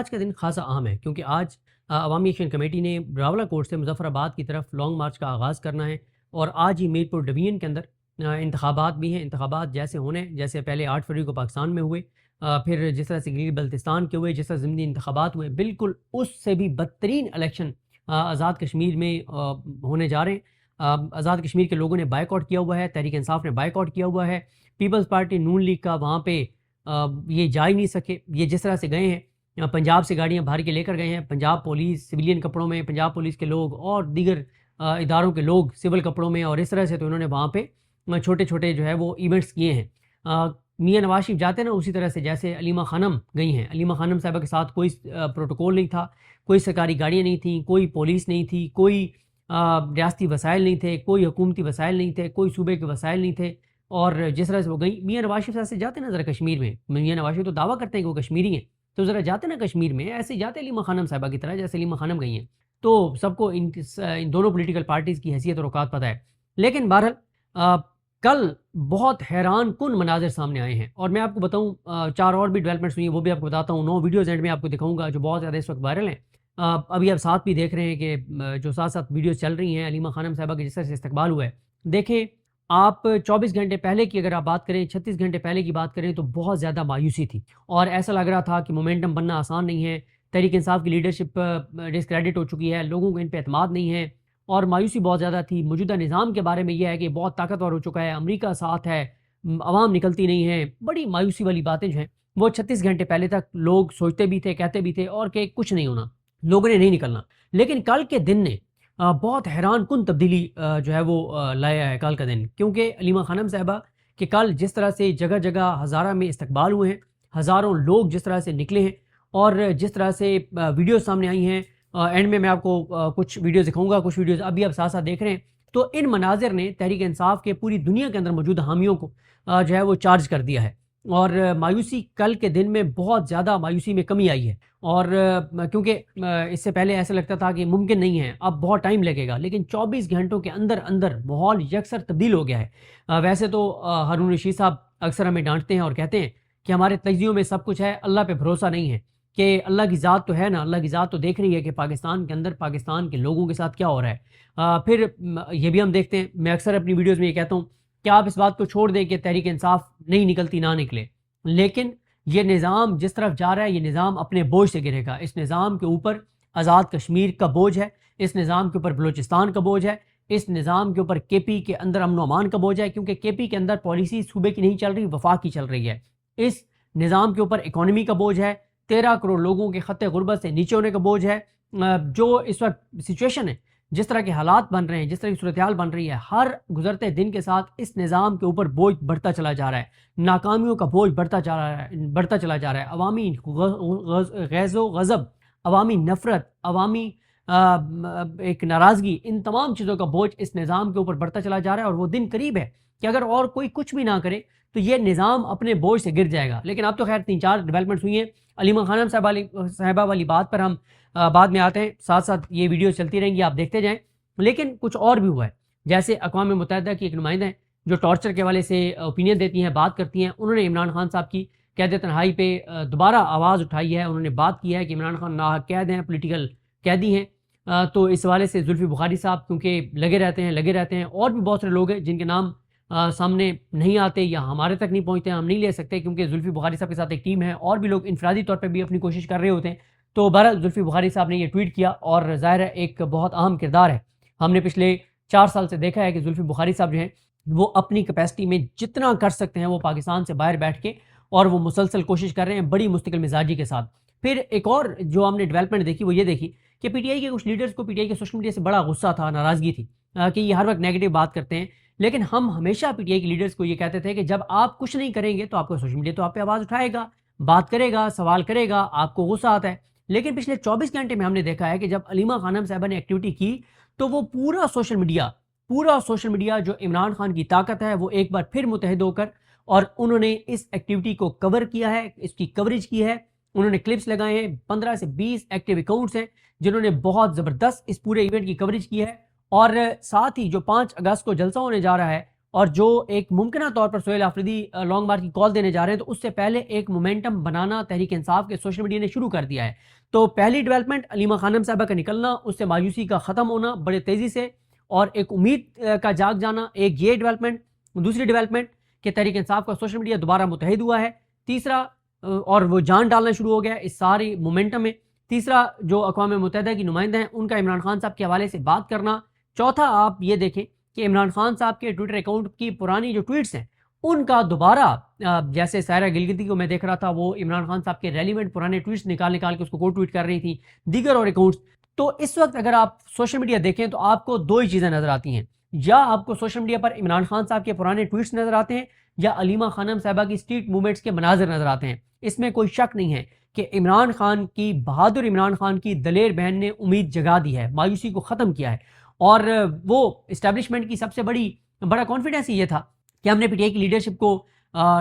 آج کا دن خاصا اہم ہے کیونکہ آج عوامی ایکشن کمیٹی نے راولہ کوٹ سے مظفر آباد کی طرف لانگ مارچ کا آغاز کرنا ہے اور آج ہی میر پور ڈویژن کے اندر انتخابات بھی ہیں۔ انتخابات جیسے ہونے جیسے پہلے 8 فروری کو پاکستان میں ہوئے، پھر جس طرح سے گلگت بلتستان کے ہوئے، جس طرح ضمنی انتخابات ہوئے، بالکل اس سے بھی بدترین الیکشن آزاد کشمیر میں ہونے جا رہے ہیں۔ آزاد کشمیر کے لوگوں نے بائیک آؤٹ کیا ہوا ہے، تحریک انصاف نے بائیک آؤٹ کیا ہوا ہے، پیپلز پارٹی نون لیگ کا وہاں پہ یہ جا ہی نہیں سکے۔ یہ جس طرح سے گئے ہیں، پنجاب سے گاڑیاں بھر کے لے کر گئے ہیں، پنجاب پولیس سویلین کپڑوں میں، پنجاب پولیس کے لوگ اور دیگر اداروں کے لوگ سول کپڑوں میں، اور اس طرح سے تو انہوں نے وہاں پہ چھوٹے چھوٹے جو ہے وہ ایونٹس کیے ہیں۔ میاں نواز شریف جاتے ہیں نا، اسی طرح سے جیسے علیمہ خانم گئی ہیں، علیمہ خانم صاحبہ کے ساتھ کوئی پروٹوکول نہیں تھا، کوئی سرکاری گاڑیاں نہیں تھیں، کوئی پولیس نہیں تھی، کوئی ریاستی وسائل نہیں تھے، کوئی حکومتی وسائل نہیں تھے، کوئی صوبے کے وسائل نہیں تھے، اور جس طرح سے وہ گئی۔ میاں نواز شریف سے جاتے نا ذرا کشمیر میں، میاں نواز شریف تو دعویٰ کرتے ہیں کہ وہ کشمیری ہیں، تو ذرا جاتے نا کشمیر میں ایسے جاتے علیمہ خانم صاحبہ کی طرح جیسے علیمہ خانم گئی ہیں، تو سب کو ان دونوں پولیٹیکل پارٹیز کی حیثیت اور اوقات پتہ ہے۔ لیکن بہرحال کل بہت حیران کن مناظر سامنے آئے ہیں، اور میں آپ کو بتاؤں 4 اور بھی ڈیولپمنٹس ہوئی ہیں، وہ بھی آپ کو بتاتا ہوں۔ 9 ویڈیوز اینڈ میں آپ کو دکھاؤں گا جو بہت زیادہ اس وقت وائرل ہیں۔ ابھی آپ ساتھ بھی دیکھ رہے ہیں کہ جو ساتھ ساتھ ویڈیوز چل رہی ہیں علیمہ خانم صاحبہ کے جس طرح سے استقبال ہوا ہے۔ دیکھیں آپ 24 گھنٹے پہلے کی اگر آپ بات کریں، 36 گھنٹے پہلے کی بات کریں تو بہت زیادہ مایوسی تھی، اور ایسا لگ رہا تھا کہ مومنٹم بننا آسان نہیں ہے، تحریک انصاف کی لیڈرشپ ڈسکریڈٹ ہو چکی ہے، لوگوں کو ان پہ اعتماد نہیں ہے، اور مایوسی بہت زیادہ تھی۔ موجودہ نظام کے بارے میں یہ ہے کہ بہت طاقتور ہو چکا ہے، امریکہ ساتھ ہے، عوام نکلتی نہیں ہے، بڑی مایوسی والی باتیں جو ہیں وہ 36 گھنٹے پہلے تک لوگ سوچتے بھی تھے، کہتے بھی تھے، اور کہ کچھ نہیں ہونا، لوگوں نے نہیں نکلنا۔ لیکن کل کے دن نے بہت حیران کن تبدیلی جو ہے وہ لایا ہے کل کا دن، کیونکہ علیمہ خانم صاحبہ کہ کل جس طرح سے جگہ جگہ ہزارہ میں استقبال ہوئے ہیں، ہزاروں لوگ جس طرح سے نکلے ہیں، اور جس طرح سے ویڈیو سامنے آئی ہیں، اینڈ میں آپ کو کچھ ویڈیوز دکھاؤں گا، کچھ ویڈیوز ابھی آپ ساتھ ساتھ دیکھ رہے ہیں، تو ان مناظر نے تحریک انصاف کے پوری دنیا کے اندر موجود حامیوں کو جو ہے وہ چارج کر دیا ہے، اور مایوسی کل کے دن میں بہت زیادہ مایوسی میں کمی آئی ہے۔ اور کیونکہ اس سے پہلے ایسا لگتا تھا کہ ممکن نہیں ہے، اب بہت ٹائم لگے گا، لیکن 24 گھنٹوں کے اندر اندر ماحول یکسر تبدیل ہو گیا ہے۔ ویسے تو ہارون رشید صاحب اکثر ہمیں ڈانٹتے ہیں اور کہتے ہیں کہ ہمارے تجزیوں میں سب کچھ ہے، اللہ پہ بھروسہ نہیں ہے، کہ اللہ کی ذات تو ہے نا، اللہ کی ذات تو دیکھ رہی ہے کہ پاکستان کے اندر پاکستان کے لوگوں کے ساتھ کیا ہو رہا ہے۔ پھر یہ بھی ہم دیکھتے ہیں، میں اکثر اپنی ویڈیوز میں یہ کہتا ہوں کہ آپ اس بات کو چھوڑ دیں کہ تحریک انصاف نہیں نکلتی، نہ نکلے، لیکن یہ نظام جس طرف جا رہا ہے، یہ نظام اپنے بوجھ سے گرے گا۔ اس نظام کے اوپر آزاد کشمیر کا بوجھ ہے، اس نظام کے اوپر بلوچستان کا بوجھ ہے، اس نظام کے اوپر کے پی کے اندر امن و امان کا بوجھ ہے، کیونکہ کے پی کے اندر پالیسی صوبے کی نہیں چل رہی، وفاق کی چل رہی ہے۔ اس نظام کے اوپر اکانومی کا بوجھ ہے، 13 کروڑ لوگوں کے خط غربت سے نیچے ہونے کا بوجھ ہے۔ جو اس وقت سچویشن ہے، جس طرح کے حالات بن رہے ہیں، جس طرح کی صورتحال بن رہی ہے، ہر گزرتے دن کے ساتھ اس نظام کے اوپر بوجھ بڑھتا چلا جا رہا ہے، ناکامیوں کا بوجھ بڑھتا چلا جا رہا ہے، عوامی غیظ و غضب، عوامی نفرت، عوامی ایک ناراضگی، ان تمام چیزوں کا بوجھ اس نظام کے اوپر بڑھتا چلا جا رہا ہے، اور وہ دن قریب ہے کہ اگر اور کوئی کچھ بھی نہ کرے تو یہ نظام اپنے بوجھ سے گر جائے گا۔ لیکن اب تو خیر 3-4 ڈیولپمنٹس ہوئی ہیں۔ علیمہ خانم صاحبہ والی بات پر ہم بعد میں آتے ہیں، ساتھ ساتھ یہ ویڈیو چلتی رہیں گی، آپ دیکھتے جائیں۔ لیکن کچھ اور بھی ہوا ہے، جیسے اقوام متحدہ کی ایک نمائندہ ہیں جو ٹارچر کے حوالے سے اوپینین دیتی ہیں، بات کرتی ہیں، انہوں نے عمران خان صاحب کی قید تنہائی پہ دوبارہ آواز اٹھائی ہے، انہوں نے بات کی ہے کہ عمران خان ناحق قید ہیں، پولیٹیکل قیدی ہیں۔ تو اس حوالے سے زلفی بخاری صاحب کیونکہ لگے رہتے ہیں، اور بھی بہت سارے لوگ ہیں جن کے نام سامنے نہیں آتے یا ہمارے تک نہیں پہنچتے، ہم نہیں لے سکتے کیونکہ زلفی بخاری صاحب کے ساتھ ایک ٹیم ہے، اور بھی لوگ انفرادی طور پہ بھی اپنی کوشش کر رہے ہوتے ہیں۔ تو بہرحال زلفی بخاری صاحب نے یہ ٹویٹ کیا، اور ظاہر ہے ایک بہت اہم کردار ہے۔ ہم نے پچھلے 4 سال سے دیکھا ہے کہ زلفی بخاری صاحب جو ہیں وہ اپنی کیپیسٹی میں جتنا کر سکتے ہیں وہ پاکستان سے باہر بیٹھ کے، اور وہ مسلسل کوشش کر رہے ہیں بڑی مستقل مزاجی کے ساتھ۔ پھر ایک اور جو ہم نے ڈیولپمنٹ دیکھی وہ یہ دیکھی کہ پی ٹی آئی کے کچھ لیڈرز کو پی ٹی آئی کے سوشل میڈیا سے بڑا غصہ تھا، ناراضگی تھی کہ یہ ہر وقت نیگیٹو بات کرتے ہیں، لیکن ہم ہمیشہ پی ٹی آئی کے لیڈرز کو یہ کہتے تھے کہ جب آپ کچھ نہیں کریں گے تو آپ کو سوشل میڈیا تو آپ پہ آواز اٹھائے گا، بات کرے گا، سوال کرے گا، آپ کو غصہ آتا ہے۔ لیکن پچھلے 24 گھنٹے میں ہم نے دیکھا ہے کہ جب علیمہ خانم صاحبہ نے ایکٹیویٹی کی تو وہ پورا سوشل میڈیا جو عمران خان کی طاقت ہے وہ ایک بار پھر متحد ہو کر، اور انہوں نے اس ایکٹیویٹی کو کور کیا ہے، اس کی کوریج کی ہے، انہوں نے کلپس لگائے ہیں، 15 سے 20 ایکٹیو اکاؤنٹس ہیں جنہوں نے بہت زبردست اس پورے ایونٹ کی کوریج کی ہے۔ اور ساتھ ہی جو 5 اگست کو جلسہ ہونے جا رہا ہے اور جو ایک ممکنہ طور پر سہیل آفریدی لانگ مارچ کی کال دینے جا رہے ہیں، تو اس سے پہلے ایک مومنٹم بنانا تحریک انصاف کے سوشل میڈیا نے شروع کر دیا ہے۔ تو پہلی ڈیولپمنٹ علیمہ خانم صاحبہ کا نکلنا، اس سے مایوسی کا ختم ہونا بڑے تیزی سے، اور ایک امید کا جاگ جانا، ایک یہ ڈیولپمنٹ۔ دوسری ڈیولپمنٹ کہ تحریک انصاف کا سوشل میڈیا دوبارہ متحد ہوا ہے۔ تیسرا اور وہ جان ڈالنا شروع ہو گیا ہے اس ساری مومنٹم میں۔ تیسرا جو اقوام متحدہ کی نمائندہ ہیں ان کا عمران خان صاحب کے حوالے سے بات کرنا۔ چوتھا آپ یہ دیکھیں کہ عمران خان صاحب کے ٹویٹر اکاؤنٹ کی پرانی جو ٹویٹس ہیں ان کا دوبارہ جیسے سائرہ گلگتی کو میں دیکھ رہا تھا، وہ عمران خان صاحب کے ریلیونٹ پرانے ٹویٹس نکال کے اس کو ٹویٹ کر رہی تھی، دیگر اور اکاؤنٹس۔ تو اس وقت اگر آپ سوشل میڈیا دیکھیں تو آپ کو دو ہی چیزیں نظر آتی ہیں، یا آپ کو سوشل میڈیا پر عمران خان صاحب کے پرانے ٹویٹس نظر آتے ہیں، یا علیمہ خانم صاحبہ کی اسٹریٹ موومنٹس کے مناظر نظر آتے ہیں۔ اس میں کوئی شک نہیں ہے کہ عمران خان کی، بہادر عمران خان کی دلیر بہن نے امید جگا دی ہے، مایوسی کو ختم کیا ہے۔ اور وہ اسٹیبلشمنٹ کی سب سے بڑا کانفیڈنس یہ تھا کہ ہم نے پی ٹی آئی کی لیڈرشپ کو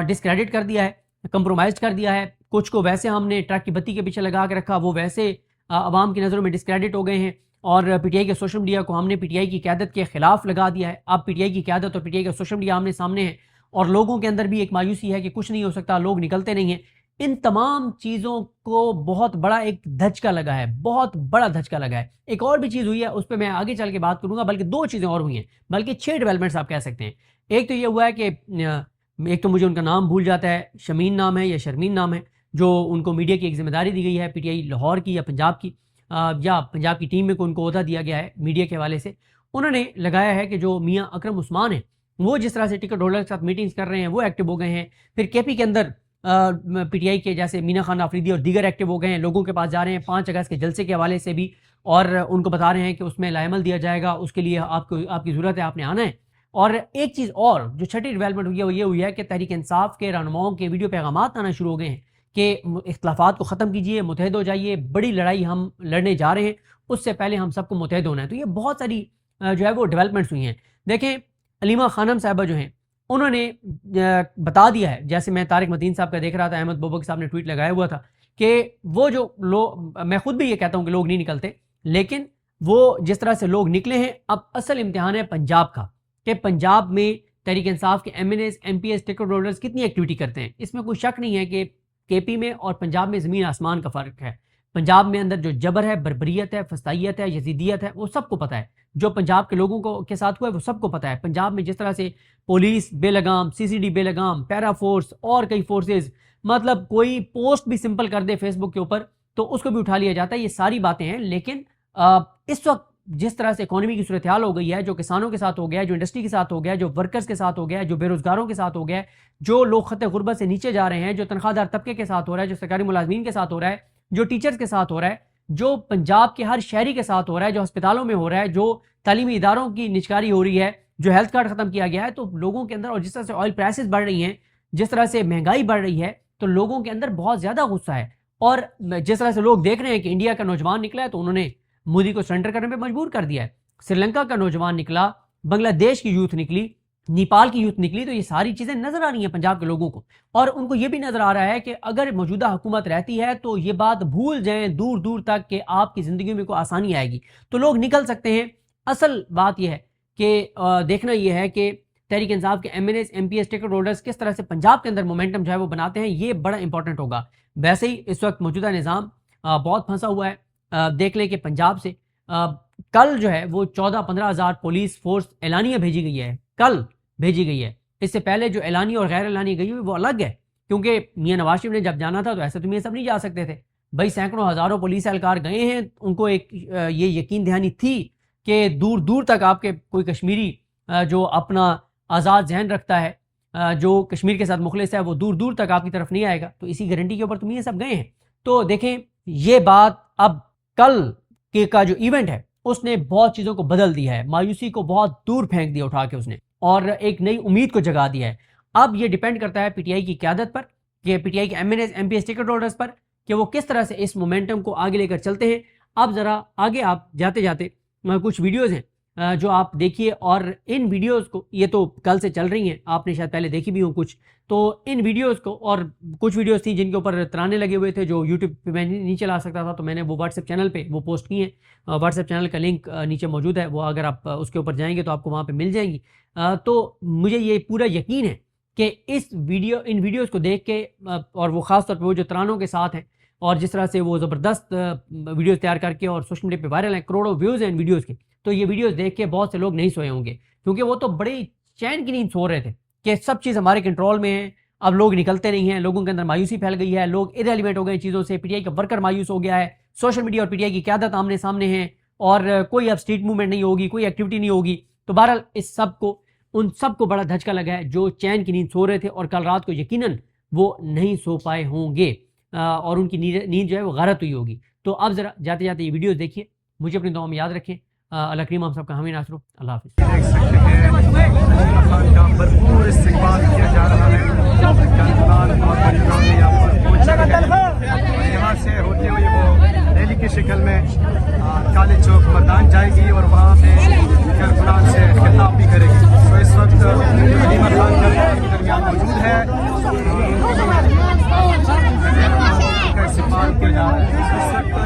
ڈسکریڈٹ کر دیا ہے، کمپرومائز کر دیا ہے، کچھ کو ویسے ہم نے ٹرک کی بتی کے پیچھے لگا کے رکھا، وہ ویسے عوام کی نظروں میں ڈسکریڈٹ ہو گئے ہیں، اور پی ٹی آئی کے سوشل میڈیا کو ہم نے پی ٹی آئی کی قیادت کے خلاف لگا دیا ہے۔ اب پی ٹی آئی کی قیادت اور پی ٹی آئی کا سوشل میڈیا آمنے سامنے ہے، اور لوگوں کے اندر بھی ایک مایوسی ہے کہ کچھ نہیں ہو سکتا، لوگ نکلتے نہیں ہیں۔ ان تمام چیزوں کو بہت بڑا ایک دھچکا لگا ہے، بہت بڑا دھچکا لگا ہے۔ ایک اور بھی چیز ہوئی ہے، اس پہ میں آگے چل کے بات کروں گا، بلکہ دو چیزیں اور ہوئی ہیں، بلکہ 6 ڈیولپمنٹس آپ کہہ سکتے ہیں۔ ایک تو یہ ہوا ہے کہ ایک تو مجھے ان کا نام بھول جاتا ہے، شمین نام ہے یا شرمین نام ہے، جو ان کو میڈیا کی ایک ذمہ داری دی گئی ہے پی ٹی آئی لاہور کی یا پنجاب کی، یا پنجاب کی ٹیم میں کو ان کو عہدہ دیا گیا ہے میڈیا کے حوالے سے۔ انہوں نے لگایا ہے کہ جو میاں اکرم عثمان ہیں وہ جس طرح سے ٹکٹ ہولڈر کے ساتھ میٹنگز کر رہے ہیں وہ ایکٹیو ہو گئے ہیں۔ پھر کے پی کے اندر پی ٹی آئی کے جیسے مینا خان آفریدی اور دیگر ایکٹیو ہو گئے ہیں، لوگوں کے پاس جا رہے ہیں 5 اگست کے جلسے کے حوالے سے بھی، اور ان کو بتا رہے ہیں کہ اس میں لائحہ عمل دیا جائے گا، اس کے لیے آپ کی ضرورت ہے، آپ نے آنا ہے۔ اور ایک چیز اور جو چھٹی ڈیولپمنٹ ہوئی ہے وہ یہ ہوئی ہے کہ تحریک انصاف کے رہنماؤں کے ویڈیو پیغامات آنا شروع ہو گئے ہیں کہ اختلافات کو ختم کیجئے، متحد ہو جائیے، بڑی لڑائی ہم لڑنے جا رہے ہیں، اس سے پہلے ہم سب کو متحد ہونا ہے۔ تو یہ بہت ساری جو ہے وہ ڈیولپمنٹس ہوئی ہیں۔ دیکھیں علیمہ خانم صاحبہ جو ہیں انہوں نے بتا دیا ہے، جیسے میں طارق مدین صاحب کا دیکھ رہا تھا، احمد بوبک صاحب نے ٹویٹ لگایا ہوا تھا کہ وہ جو لوگ، میں خود بھی یہ کہتا ہوں کہ لوگ نہیں نکلتے، لیکن وہ جس طرح سے لوگ نکلے ہیں، اب اصل امتحان ہے پنجاب کا، کہ پنجاب میں تحریک انصاف کے M N As, M P S, ticket holders activity ایکٹیویٹی کرتے ہیں۔ اس میں کوئی شک نہیں ہے کہ کے پی میں اور پنجاب میں زمین آسمان کا فرق ہے۔ پنجاب میں اندر جو جبر ہے، بربریت ہے، فسطائیت ہے، یزیدیت ہے، وہ سب کو پتہ ہے۔ جو پنجاب کے لوگوں کے ساتھ ہوا ہے وہ سب کو پتہ ہے۔ پنجاب میں جس طرح سے پولیس بے لگام، سی سی ڈی بے لگام، پیرا فورس اور کئی فورسز، مطلب کوئی پوسٹ بھی سمپل کر دے فیس بک کے اوپر تو اس کو بھی اٹھا لیا جاتا ہے۔ یہ ساری باتیں ہیں، لیکن اس وقت جس طرح سے اکانومی کی صورتحال ہو گئی ہے، جو کسانوں کے ساتھ ہو گیا ہے، جو انڈسٹری کے ساتھ ہو گیا ہے، جو ورکرز کے ساتھ ہو گیا ہے، جو بے روزگاروں کے ساتھ ہو گیا ہے، جو لوگ خط غربت سے نیچے جا رہے ہیں، جو تنخواہ دار طبقے کے ساتھ ہو رہا ہے، جو سرکاری ملازمین کے ساتھ ہو رہا ہے، جو ٹیچرز کے ساتھ ہو رہا ہے، جو پنجاب کے ہر شہری کے ساتھ ہو رہا ہے، جو ہسپتالوں میں ہو رہا ہے، جو تعلیمی اداروں کی نجکاری ہو رہی ہے، جو ہیلتھ کارڈ ختم کیا گیا ہے، تو لوگوں کے اندر، اور جس طرح سے آئل پرائسز بڑھ رہی ہیں، جس طرح سے مہنگائی بڑھ رہی ہے، تو لوگوں کے اندر بہت زیادہ غصہ ہے۔ اور جس طرح سے لوگ دیکھ رہے ہیں کہ انڈیا کا نوجوان نکلا ہے تو انہوں نے مودی کو سرنڈر کرنے پہ مجبور کر دیا ہے، سری لنکا کا نوجوان نکلا، بنگلہ دیش کی یوتھ نکلی، نیپال کی یوتھ نکلی، تو یہ ساری چیزیں نظر آ رہی ہیں پنجاب کے لوگوں کو، اور ان کو یہ بھی نظر آ رہا ہے کہ اگر موجودہ حکومت رہتی ہے تو یہ بات بھول جائیں دور دور تک کہ آپ کی زندگی میں کوئی آسانی آئے گی، تو لوگ نکل سکتے ہیں۔ اصل بات یہ ہے کہ دیکھنا یہ ہے کہ تحریک انصاف کے M N As, M P S, ticket holders کس طرح سے پنجاب کے اندر مومنٹم جو ہے وہ بناتے ہیں، یہ بڑا امپورٹنٹ ہوگا۔ ویسے ہی اس وقت موجودہ نظام بہت پھنسا ہوا ہے۔ دیکھ لیں کہ پنجاب سے کل جو ہے وہ 14-15 ہزار پولیس فورس اعلانیہ بھیجی گئی ہے، کل بھیجی گئی ہے۔ اس سے پہلے جو اعلانی اور غیر اعلانی گئی ہوئی وہ الگ ہے، کیونکہ میاں نواز شریف نے جب جانا تھا تو ایسے تو میاں سب نہیں جا سکتے تھے بھائی، سینکڑوں ہزاروں پولیس اہلکار گئے ہیں، ان کو ایک یہ یقین دہانی تھی کہ دور دور تک آپ کے کوئی کشمیری جو اپنا آزاد ذہن رکھتا ہے، جو کشمیر کے ساتھ مخلص ہے، وہ دور دور تک آپ کی طرف نہیں آئے گا، تو اسی گارنٹی کے اوپر تو میاں سب گئے ہیں۔ تو دیکھیں یہ بات اب کل کے کا جو ایونٹ ہے اس نے بہت چیزوں کو بدل دیا ہے، مایوسی کو بہت دور پھینک دیا اٹھا کے اس نے، اور ایک نئی امید کو جگا دیا ہے۔ اب یہ ڈیپینڈ کرتا ہے پی ٹی آئی کی قیادت پر، کہ پی ٹی آئی کے M N As, M P S, ticket holders پر، کہ وہ کس طرح سے اس مومنٹم کو آگے لے کر چلتے ہیں۔ اب ذرا آگے آپ جاتے جاتے کچھ ویڈیوز ہیں جو آپ دیکھیے، اور ان ویڈیوز کو، یہ تو کل سے چل رہی ہیں، آپ نے شاید پہلے دیکھی بھی ہوں کچھ، تو ان ویڈیوز کو، اور کچھ ویڈیوز تھیں جن کے اوپر ترانے لگے ہوئے تھے جو یوٹیوب پہ میں نہیں چلا سکتا تھا، تو میں نے وہ واٹس ایپ چینل پہ وہ پوسٹ کی ہیں. واٹس ایپ چینل کا لنک نیچے موجود ہے، وہ اگر آپ اس کے اوپر جائیں گے تو آپ کو وہاں پہ مل جائیں گی. تو مجھے یہ پورا یقین ہے کہ ان ویڈیوز کو دیکھ کے، اور وہ خاص طور پہ وہ جو ترانوں کے ساتھ ہیں، اور جس طرح سے وہ زبردست ویڈیوز تیار کر کے اور سوشل میڈیا پہ وائرل ہیں، کروڑوں ویوز ہیں ان ویڈیوز کے، تو یہ ویڈیوز دیکھ کے بہت سے لوگ نہیں سوئے ہوں گے، کیونکہ وہ تو بڑی چین کی نیند سو رہے تھے کہ سب چیز ہمارے کنٹرول میں ہے. اب لوگ نکلتے نہیں ہیں، لوگوں کے اندر مایوسی پھیل گئی ہے، لوگ ارریلیونٹ ہو گئے چیزوں سے، پی ٹی آئی کا ورکر مایوس ہو گیا ہے، سوشل میڈیا اور پی ٹی آئی کی قیادت آمنے سامنے ہیں، اور کوئی اب اسٹریٹ موومنٹ نہیں ہوگی، کوئی ایکٹیویٹی نہیں ہوگی. تو بہرحال ان سب کو بڑا دھچکا لگا ہے جو چین کی نیند سو رہے تھے، اور کل رات کو یقیناً وہ نہیں سو پائے ہوں گے، اور ان کی نیند جو ہے وہ غارت ہوئی ہوگی. تو اب ذرا جاتے جاتے یہ ویڈیوز دیکھیے، مجھے اپنی دعاؤں میں یاد رکھیں. اللہ کریم ہم سب کا حامی ناصر ہو. اللہ حافظ. دیکھ سکتے ہیں خان کا بھرپور استقبال کیا جا رہا ہے. کارکنان اور مریضان نے یہاں پر پہنچ چکے ہیں، اور یہاں سے ہوتے ہوئے وہ ریلی کی شکل میں کالے چوک میدان جائے گی، اور وہاں پہ کارکنان سے خطاب بھی کرے گی. تو اس وقت علیمہ خان کا درمیان موجود ہے، ان کا استقبال کیا جا رہا ہے. اس وقت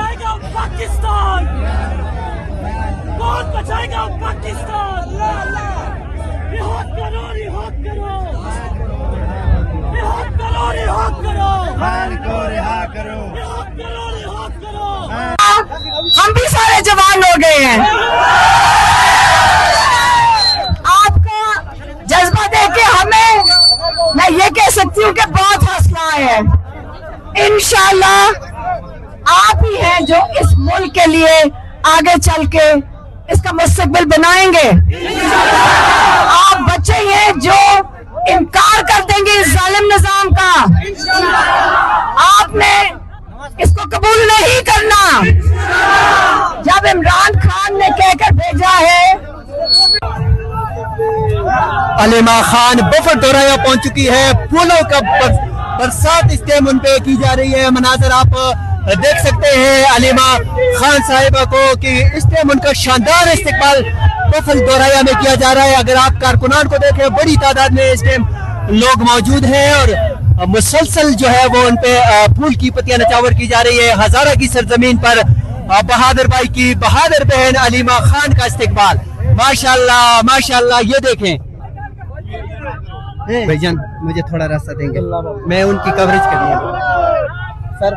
یہ پاکستان کون بچائے گا؟ پاکستان رہا کرو، رہا کرو، رہا کرو، رہا کرو، خان کو رہا کرو، رہا کرو، رہا کرو. ہم بھی سارے جوان ہو گئے ہیں. آپ کا جذبہ دیکھ کے میں یہ کہہ سکتی ہوں کہ بہت حوصلہ ہے. انشاءاللہ آپ ہی ہیں جو اس ملک کے لیے آگے چل کے اس کا مستقبل بنائیں گے. آپ بچے ہیں جو انکار کر دیں گے اس ظالم نظام کا. آپ نے اس کو قبول نہیں کرنا. جب عمران خان نے کہہ کر بھیجا ہے. علیمہ خان بفر دوریا پہنچ چکی ہے. پھولوں کا برسات اس ٹائم ان پہ کی جا رہی ہے. مناظر آپ دیکھ سکتے ہیں علیمہ خان صاحبہ کو کہ اس ٹائم ان کا شاندار استقبال بفر دوریا میں کیا جا رہا ہے. اگر آپ کارکنان کو دیکھیں بڑی تعداد میں اس ٹائم لوگ موجود ہیں، اور مسلسل جو ہے وہ ان پہ پھول کی پتیاں نچاور کی جا رہی ہے. ہزارہ کی سرزمین پر بہادر بھائی کی بہادر بہن علیمہ خان کا استقبال. ماشاءاللہ ماشاءاللہ. یہ دیکھیں بھائی جان، مجھے تھوڑا راستہ دیں گے، میں ان کی کوریج کرنی ہے. سر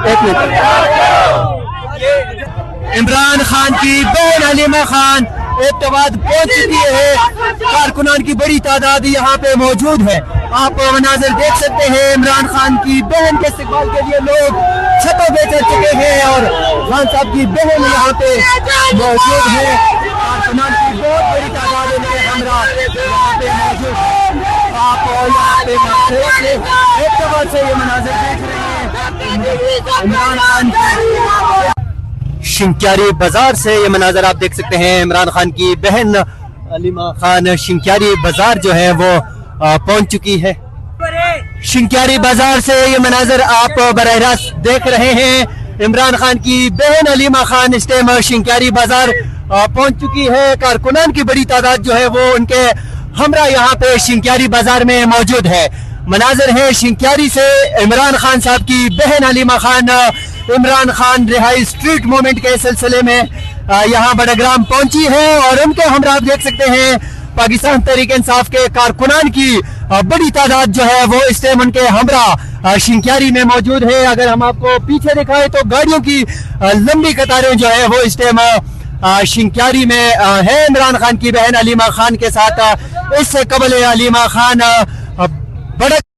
ایک منٹ. عمران خان کی بہن علیمہ خان ابتداد پہنچ چکی ہے. کارکنان کی بڑی تعداد یہاں پہ موجود ہے. آپ مناظر دیکھ سکتے ہیں. عمران خان کی بہن کے استقبال کے لیے لوگ چھتوں پہ چڑھ چکے ہیں، اور خان صاحب کی بہن یہاں پہ موجود ہے. کارکنان کی بہت بڑی تعداد ان کے ہمراہ یہاں پہ موجود ہے. آپ یہاں پہ ابتداد سے یہ مناظر دیکھ رہے ہیں. عمران خان شنکیاری بازار سے یہ مناظر آپ دیکھ سکتے ہیں. عمران خان کی بہن علیمہ خان شنکیاری بازار جو ہے وہ پہنچ چکی ہے. شنکیاری بازار سے یہ مناظر آپ براہ راست دیکھ رہے ہیں. عمران خان کی بہن علیمہ خان اس ٹائم شنکیاری بازار پہنچ چکی ہے. کارکنان کی بڑی تعداد جو ہے وہ ان کے ہمراہ یہاں پہ شنکیاری بازار میں موجود ہے. مناظر ہے شنکیاری سے. عمران خان صاحب کی بہن علیمہ خان عمران خان رہائی اسٹریٹ موومنٹ کے سلسلے میں یہاں بڑگرام پہنچی ہے، اور ان کے ہمراہ دیکھ سکتے ہیں پاکستان تحریک انصاف کے کارکنان کی بڑی تعداد جو ہے وہ اس ٹائم ان کے ہمراہ شنکیاری میں موجود ہے. اگر ہم آپ کو پیچھے دکھائیں تو گاڑیوں کی لمبی قطاریں جو ہے وہ اس ٹائم شنکیاری میں ہے. عمران خان کی بہن علیمہ خان کے ساتھ اس سے قبل علیمہ خان بڑا